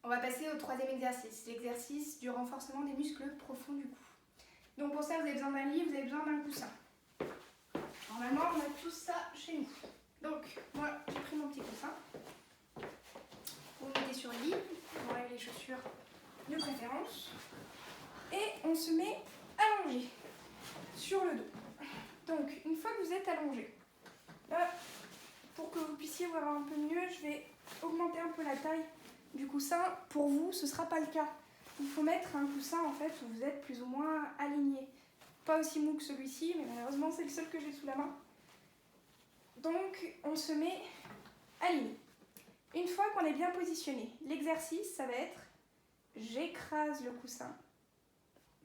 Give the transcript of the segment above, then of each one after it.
On va passer au troisième exercice, l'exercice du renforcement des muscles profonds du cou. Donc pour ça, vous avez besoin d'un lit, vous avez besoin d'un coussin. Normalement, on a tout ça chez nous. Donc, moi, j'ai pris mon petit coussin. Vous mettez sur le lit, on enlève les chaussures de préférence. Et on se met allongé sur le dos. Donc, une fois que vous êtes allongé, là, pour que vous puissiez voir un peu mieux, je vais augmenter un peu la taille du coussin. Pour vous, ce ne sera pas le cas. Il faut mettre un coussin en fait où vous êtes plus ou moins aligné. Pas aussi mou que celui-ci, mais malheureusement c'est le seul que j'ai sous la main. Donc on se met aligné. Une fois qu'on est bien positionné, l'exercice ça va être j'écrase le coussin.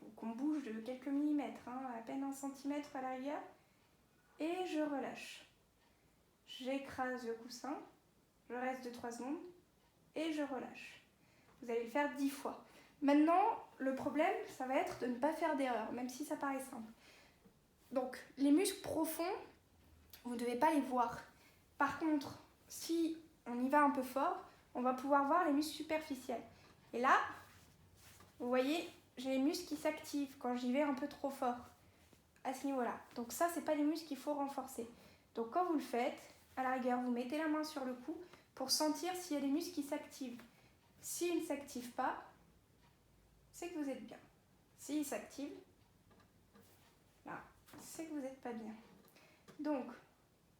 Donc on bouge de quelques millimètres, à peine 1 centimètre à la rigueur, et je relâche. J'écrase le coussin, je reste de 3 secondes et je relâche. Vous allez le faire 10 fois. Maintenant, le problème, ça va être de ne pas faire d'erreur, même si ça paraît simple. Donc, les muscles profonds, vous ne devez pas les voir. Par contre, si on y va un peu fort, on va pouvoir voir les muscles superficiels. Et là, vous voyez, j'ai les muscles qui s'activent quand j'y vais un peu trop fort, à ce niveau-là. Donc ça, c'est pas les muscles qu'il faut renforcer. Donc quand vous le faites, à la rigueur, vous mettez la main sur le cou pour sentir s'il y a des muscles qui s'activent. S'ils ne s'activent pas, c'est que vous êtes bien. S'ils s'activent, là, c'est que vous n'êtes pas bien. Donc,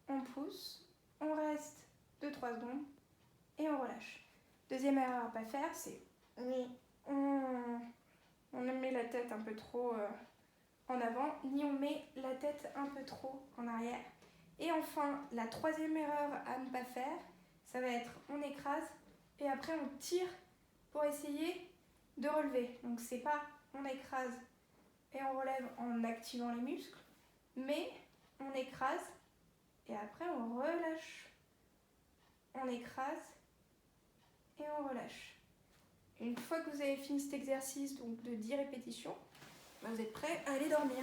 on pousse, on reste 2-3 secondes et on relâche. Deuxième erreur à ne pas faire, c'est on met la tête un peu trop en avant, ni on met la tête un peu trop en arrière. Et enfin, la troisième erreur à ne pas faire, ça va être on écrase et après on tire pour essayer de relever. Donc c'est pas on écrase et on relève en activant les muscles, mais on écrase et après on relâche. On écrase et on relâche. Une fois que vous avez fini cet exercice donc de 10 répétitions, vous êtes prêt à aller dormir.